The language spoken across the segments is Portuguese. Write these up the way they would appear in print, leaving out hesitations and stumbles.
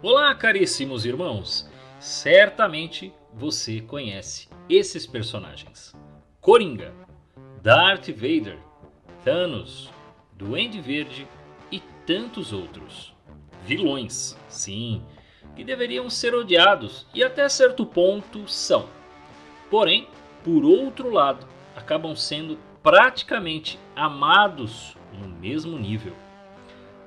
Olá, caríssimos irmãos! Certamente você conhece esses personagens: Coringa, Darth Vader, Thanos, Duende Verde e tantos outros. Vilões, sim, que deveriam ser odiados e até certo ponto são. Porém, por outro lado, acabam sendo praticamente amados no mesmo nível.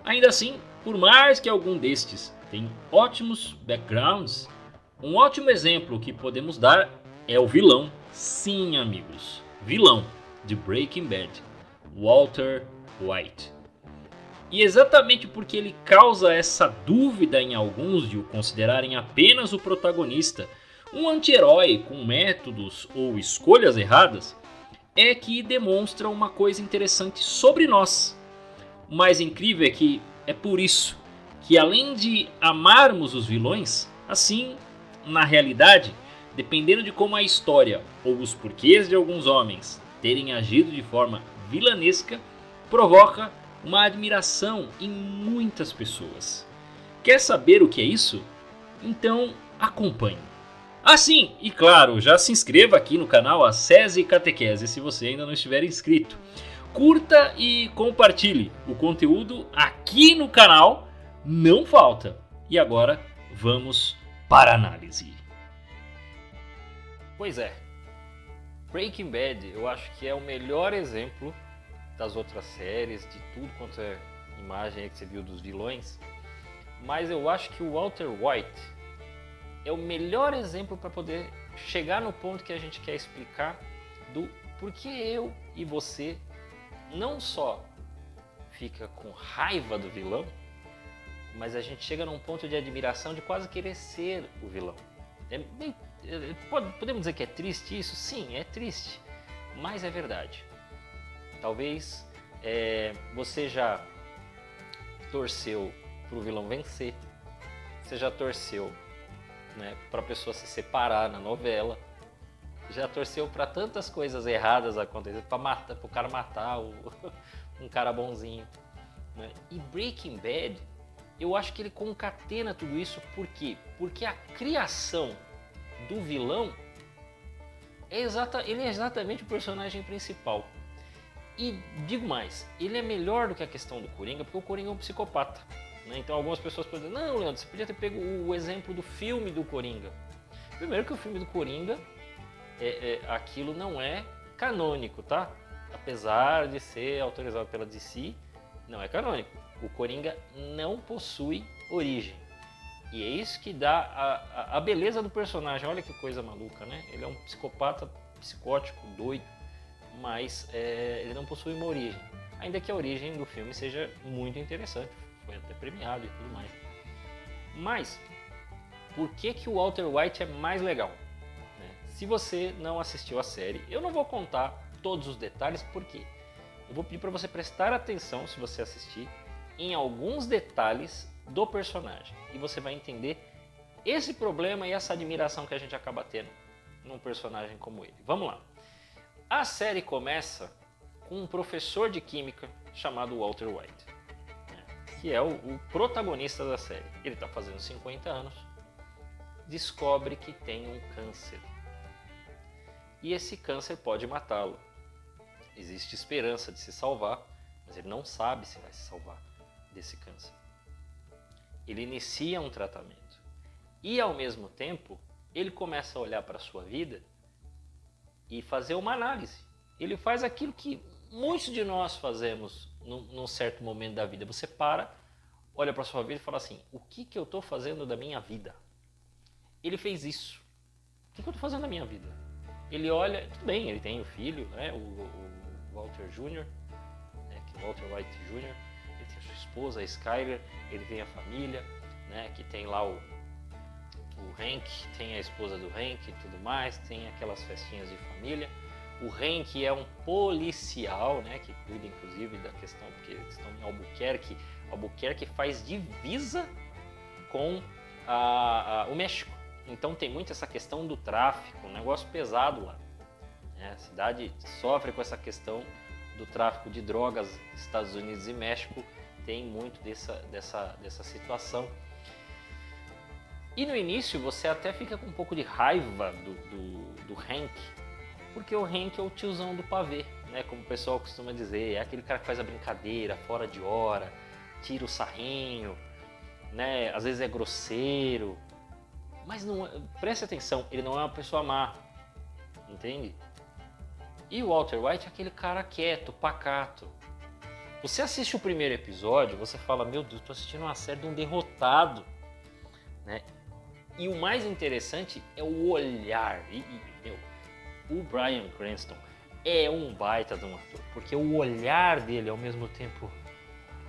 Ainda assim, por mais que algum destes tenham ótimos backgrounds, um ótimo exemplo que podemos dar é o vilão. Sim, amigos, vilão de Breaking Bad, Walter White. E exatamente porque ele causa essa dúvida em alguns de o considerarem apenas o protagonista, um anti-herói com métodos ou escolhas erradas, é que demonstra uma coisa interessante sobre nós. O mais incrível é que é por isso que, além de amarmos os vilões, assim, na realidade, dependendo de como a história ou os porquês de alguns homens terem agido de forma vilanesca, provoca uma admiração em muitas pessoas. Quer saber o que é isso? Então acompanhe. Ah, sim, e claro, já se inscreva aqui no canal Acese e Catequese se você ainda não estiver inscrito. Curta e compartilhe. O conteúdo aqui no canal não falta. E agora vamos para a análise. Pois é, Breaking Bad eu acho que é o melhor exemplo das outras séries, de tudo quanto é imagem aí que você viu dos vilões, mas eu acho que o Walter White é o melhor exemplo para poder chegar no ponto que a gente quer explicar do porquê eu e você não só fica com raiva do vilão, mas a gente chega num ponto de admiração de quase querer ser o vilão. Podemos dizer que é triste isso? Sim, é triste, mas é verdade. Talvez você já torceu para o vilão vencer, você já torceu, né, para a pessoa se separar na novela, já torceu para tantas coisas erradas acontecer, para o cara matar um cara bonzinho, né? E Breaking Bad, eu acho que ele concatena tudo isso. Por quê? Porque a criação do vilão ele é exatamente o personagem principal. E digo mais, ele é melhor do que a questão do Coringa, porque o Coringa é um psicopata, né? Então algumas pessoas podem dizer, não, Leandro, você podia ter pego o exemplo do filme do Coringa. Primeiro que o filme do Coringa, aquilo não é canônico, tá? Apesar de ser autorizado pela DC, não é canônico. O Coringa não possui origem. E é isso que dá a beleza do personagem. Olha que coisa maluca, né? Ele é um psicopata, psicótico, doido, mas ele não possui uma origem. Ainda que a origem do filme seja muito interessante, foi até premiado e tudo mais. Mas, por que o Walter White é mais legal? Se você não assistiu a série, eu não vou contar todos os detalhes, porque eu vou pedir para você prestar atenção, se você assistir, em alguns detalhes do personagem. E você vai entender esse problema e essa admiração que a gente acaba tendo num personagem como ele. Vamos lá. A série começa com um professor de química chamado Walter White, né, que é o protagonista da série. Ele está fazendo 50 anos, descobre que tem um câncer. E esse câncer pode matá-lo. Existe esperança de se salvar, mas ele não sabe se vai se salvar desse câncer. Ele inicia um tratamento e, ao mesmo tempo, ele começa a olhar para a sua vida e fazer uma análise. Ele faz aquilo que muitos de nós fazemos num certo momento da vida. Você para, olha para a sua vida e fala assim, o que eu estou fazendo da minha vida? Ele fez isso. O que eu estou fazendo da minha vida? Ele olha, tudo bem, ele tem o filho, né, o Walter Jr., né, que é o Walter White Jr., ele tem a sua esposa, a Skyler, ele tem a família, né, que tem lá o Hank, tem a esposa do Hank e tudo mais, tem aquelas festinhas de família. O Hank é um policial, né, que cuida inclusive da questão, porque eles estão em Albuquerque. Albuquerque faz divisa com o México. Então tem muito essa questão do tráfico, um negócio pesado lá. A cidade sofre com essa questão do tráfico de drogas. Estados Unidos e México tem muito dessa situação. E no início você até fica com um pouco de raiva do Hank, porque o Hank é o tiozão do pavê, né? Como o pessoal costuma dizer, é aquele cara que faz a brincadeira fora de hora, tira o sarrinho, né? Às vezes é grosseiro, mas não, preste atenção, ele não é uma pessoa má, entende? E o Walter White é aquele cara quieto, pacato. Você assiste o primeiro episódio, você fala, meu Deus, tô assistindo uma série de um derrotado, né? E o mais interessante é o olhar. Meu, o Bryan Cranston é um baita de um ator, porque o olhar dele ao mesmo tempo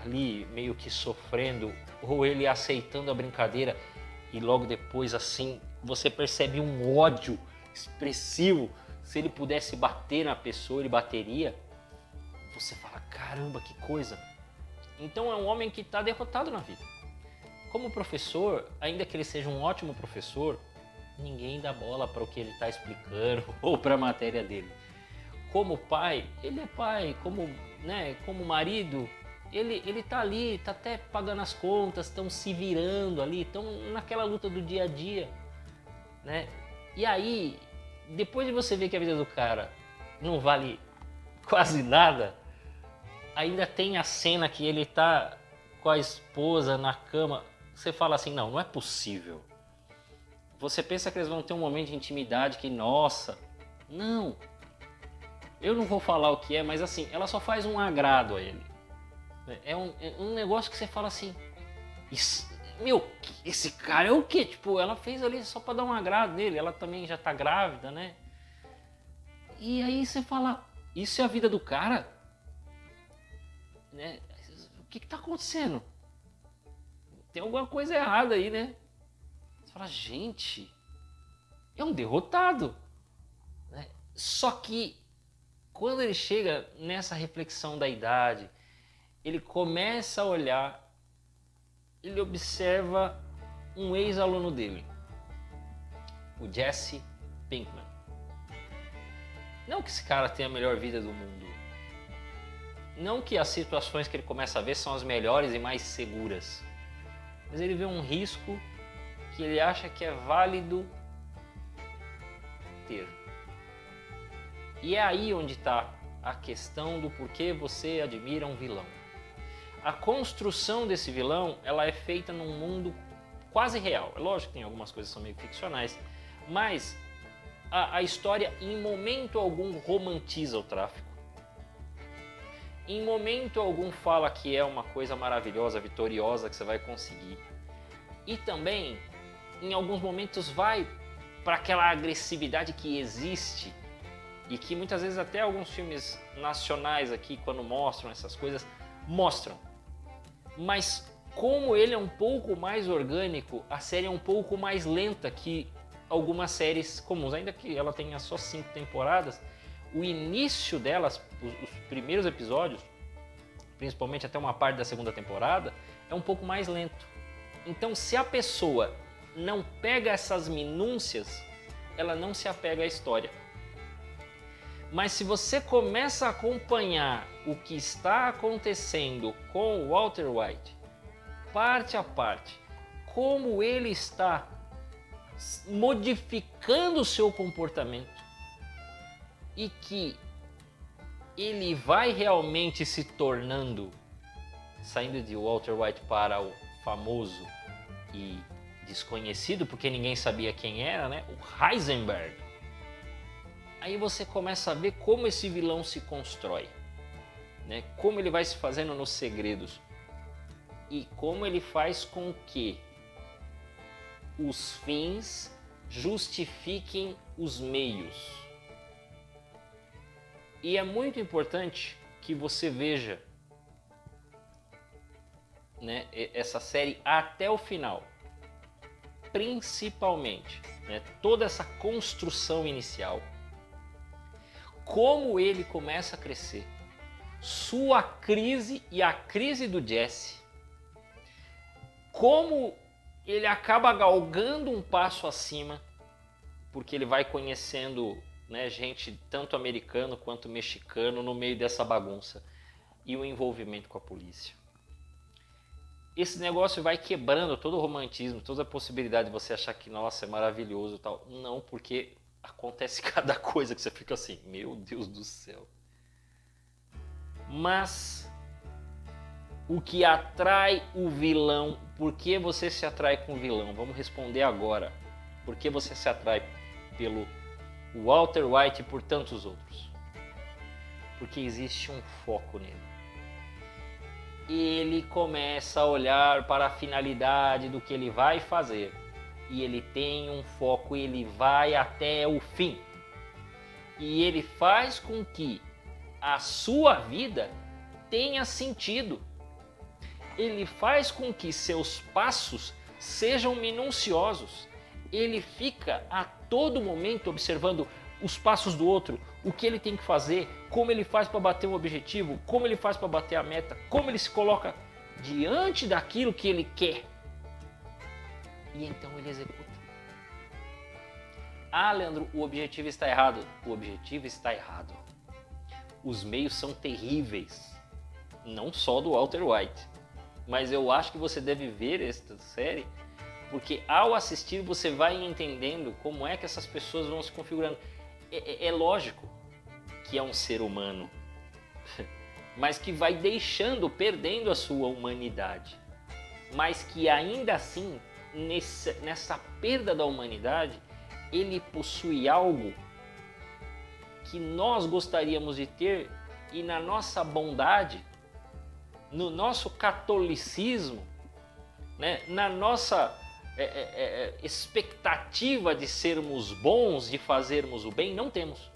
ali meio que sofrendo, ou ele aceitando a brincadeira, e logo depois assim você percebe um ódio expressivo. Se ele pudesse bater na pessoa, ele bateria. Você fala, caramba, que coisa. Então é um homem que está derrotado na vida. Como professor, ainda que ele seja um ótimo professor, ninguém dá bola para o que ele está explicando ou para a matéria dele. Como pai, ele é pai. Como, né, como marido, ele tá ali, tá até pagando as contas, estão se virando ali, estão naquela luta do dia a dia, né? E aí, depois de você ver que a vida do cara não vale quase nada, ainda tem a cena que ele tá com a esposa na cama. Você fala assim, não é possível. Você pensa que eles vão ter um momento de intimidade que, nossa, não. Eu não vou falar o que é, mas assim, ela só faz um agrado a ele. É um negócio que você fala assim, meu, esse cara é o quê? Tipo, ela fez ali só pra dar um agrado nele, ela também já tá grávida, né? E aí você fala, isso é a vida do cara? Né? O que tá acontecendo? Tem alguma coisa errada aí, né? Você fala, gente, é um derrotado. Né? Só que quando ele chega nessa reflexão da idade, ele começa a olhar, ele observa um ex-aluno dele, o Jesse Pinkman. Não que esse cara tenha a melhor vida do mundo. Não que as situações que ele começa a ver são as melhores e mais seguras. Mas ele vê um risco que ele acha que é válido ter. E é aí onde está a questão do porquê você admira um vilão. A construção desse vilão, ela é feita num mundo quase real. É lógico que tem algumas coisas que são meio ficcionais, mas a história em momento algum romantiza o tráfico. Em momento algum fala que é uma coisa maravilhosa, vitoriosa, que você vai conseguir. E também, em alguns momentos, vai para aquela agressividade que existe e que muitas vezes até alguns filmes nacionais aqui, quando mostram essas coisas, mostram. Mas como ele é um pouco mais orgânico, a série é um pouco mais lenta que algumas séries comuns. Ainda que ela tenha só 5 temporadas, o início delas, os primeiros episódios, principalmente até uma parte da segunda temporada, é um pouco mais lento. Então, se a pessoa não pega essas minúcias, ela não se apega à história. Mas se você começa a acompanhar o que está acontecendo com o Walter White, parte a parte, como ele está modificando o seu comportamento e que ele vai realmente se tornando, saindo de Walter White para o famoso e desconhecido, porque ninguém sabia quem era, né? O Heisenberg. Aí você começa a ver como esse vilão se constrói, né? Como ele vai se fazendo nos segredos e como ele faz com que os fins justifiquem os meios. E é muito importante que você veja, né, essa série até o final, principalmente, né, toda essa construção inicial, como ele começa a crescer, sua crise e a crise do Jesse, como ele acaba galgando um passo acima, porque ele vai conhecendo, né, gente tanto americano quanto mexicano no meio dessa bagunça, e o envolvimento com a polícia. esse negócio vai quebrando todo o romantismo, toda a possibilidade de você achar que, nossa, é maravilhoso e tal. Não, porque acontece cada coisa que você fica assim, meu Deus do céu. Mas o que atrai o vilão, por que você se atrai com o vilão? Vamos responder agora. Por que você se atrai pelo Walter White e por tantos outros? Porque existe um foco nele. Ele começa a olhar para a finalidade do que ele vai fazer. E ele tem um foco, ele vai até o fim. E ele faz com que a sua vida tenha sentido. Ele faz com que seus passos sejam minuciosos. Ele fica a todo momento observando os passos do outro, o que ele tem que fazer, como ele faz para bater um objetivo, como ele faz para bater a meta, como ele se coloca diante daquilo que ele quer. E então ele executa. Ah, Leandro, o objetivo está errado. O objetivo está errado. Os meios são terríveis. Não só do Walter White. Mas eu acho que você deve ver esta série, porque ao assistir você vai entendendo como é que essas pessoas vão se configurando. É lógico que é um ser humano, mas que vai perdendo a sua humanidade. Mas que ainda assim, nessa perda da humanidade, ele possui algo que nós gostaríamos de ter, e na nossa bondade, no nosso catolicismo, né, na nossa expectativa de sermos bons, de fazermos o bem, não temos.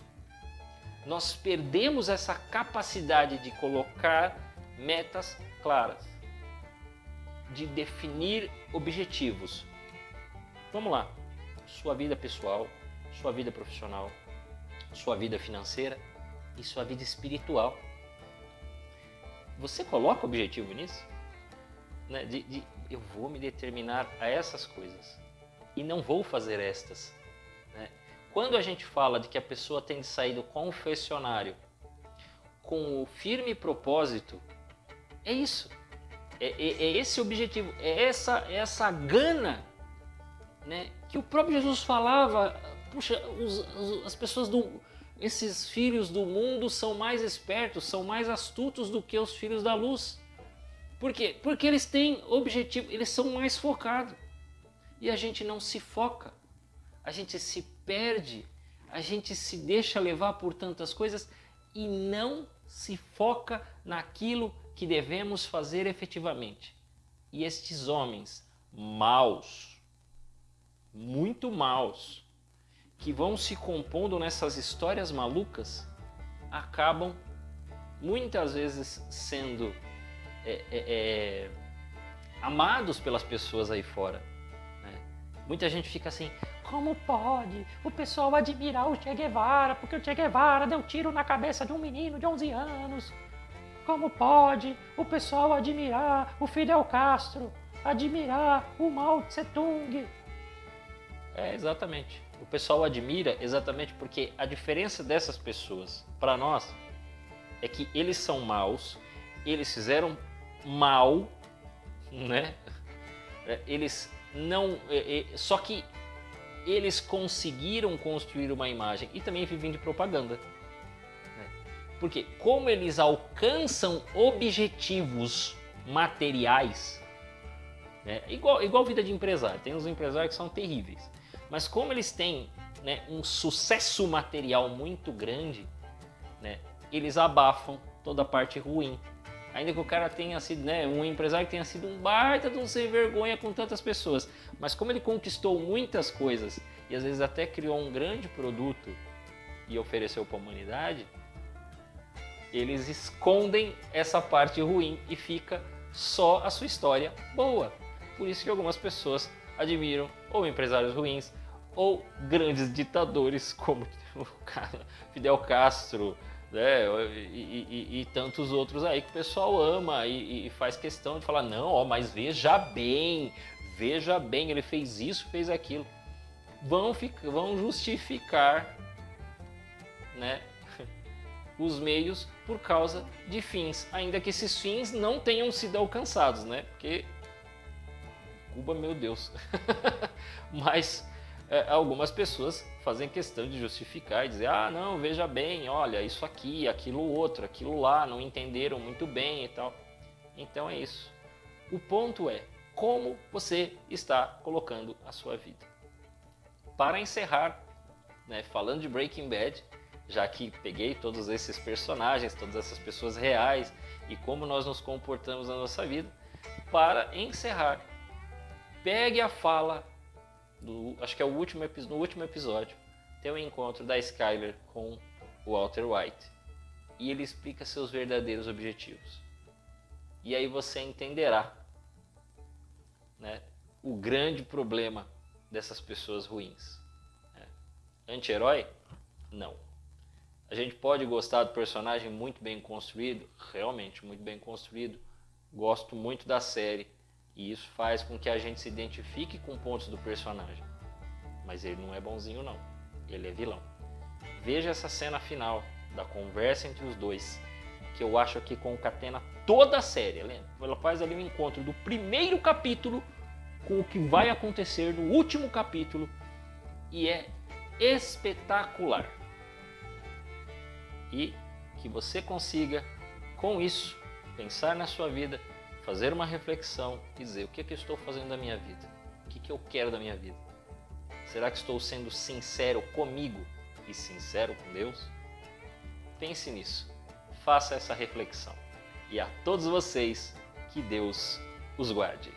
Nós perdemos essa capacidade de colocar metas claras, de definir objetivos. Vamos lá, sua vida pessoal, sua vida profissional, sua vida financeira e sua vida espiritual. Você coloca objetivo nisso? Né? Eu vou me determinar a essas coisas e não vou fazer estas. Né? Quando a gente fala de que a pessoa tem de sair do confessionário com o firme propósito, é isso. É esse objetivo, é essa gana, né? Que o próprio Jesus falava. Puxa, as pessoas esses filhos do mundo são mais espertos, são mais astutos do que os filhos da luz. Por quê? Porque eles têm objetivo, eles são mais focados. E a gente não se foca, a gente se perde, a gente se deixa levar por tantas coisas e não se foca naquilo que devemos fazer efetivamente. E estes homens maus, muito maus, que vão se compondo nessas histórias malucas, acabam muitas vezes sendo amados pelas pessoas aí fora. Né? Muita gente fica assim, como pode o pessoal admirar o Che Guevara, porque o Che Guevara deu tiro na cabeça de um menino de 11 anos. Como pode o pessoal admirar o Fidel Castro, admirar o Mao Tse Tung? Exatamente. O pessoal admira exatamente porque a diferença dessas pessoas para nós é que eles são maus, eles fizeram mal, né? Eles não, só que eles conseguiram construir uma imagem e também vivem de propaganda. Né? Porque como eles alcançam objetivos materiais, né? igual vida de empresário, tem uns empresários que são terríveis, mas como eles têm, né, um sucesso material muito grande, né, eles abafam toda a parte ruim. Ainda que o cara tenha sido, né, um empresário que tenha sido um baita de um sem vergonha com tantas pessoas. Mas como ele conquistou muitas coisas e às vezes até criou um grande produto e ofereceu para a humanidade, eles escondem essa parte ruim e fica só a sua história boa. Por isso que algumas pessoas admiram ou empresários ruins ou grandes ditadores como o Fidel Castro, né, e tantos outros aí que o pessoal ama e faz questão de falar, não, mas veja bem, ele fez isso, fez aquilo. Vão justificar, né, os meios por causa de fins, ainda que esses fins não tenham sido alcançados, né, porque Cuba, meu Deus. Mas algumas pessoas fazem questão de justificar e dizer, ah, não, veja bem, olha, isso aqui, aquilo outro, aquilo lá, não entenderam muito bem e tal. Então é isso. O ponto é como você está colocando a sua vida. Para encerrar, né, falando de Breaking Bad, já que peguei todos esses personagens, todas essas pessoas reais e como nós nos comportamos na nossa vida, para encerrar, pegue a fala, acho que é no último episódio, tem o encontro da Skyler com o Walter White e ele explica seus verdadeiros objetivos. E aí você entenderá, né, o grande problema dessas pessoas ruins. Anti-herói? Não. A gente pode gostar do personagem muito bem construído, realmente muito bem construído. Gosto muito da série e isso faz com que a gente se identifique com pontos do personagem. Mas ele não é bonzinho não, ele é vilão. Veja essa cena final da conversa entre os dois, que eu acho que concatena toda a série. Ela faz ali um encontro do primeiro capítulo com o que vai acontecer no último capítulo e é espetacular. E que você consiga, com isso, pensar na sua vida, fazer uma reflexão e dizer o que eu estou fazendo da minha vida, o que eu quero da minha vida. Será que estou sendo sincero comigo e sincero com Deus? Pense nisso, faça essa reflexão. E a todos vocês, que Deus os guarde.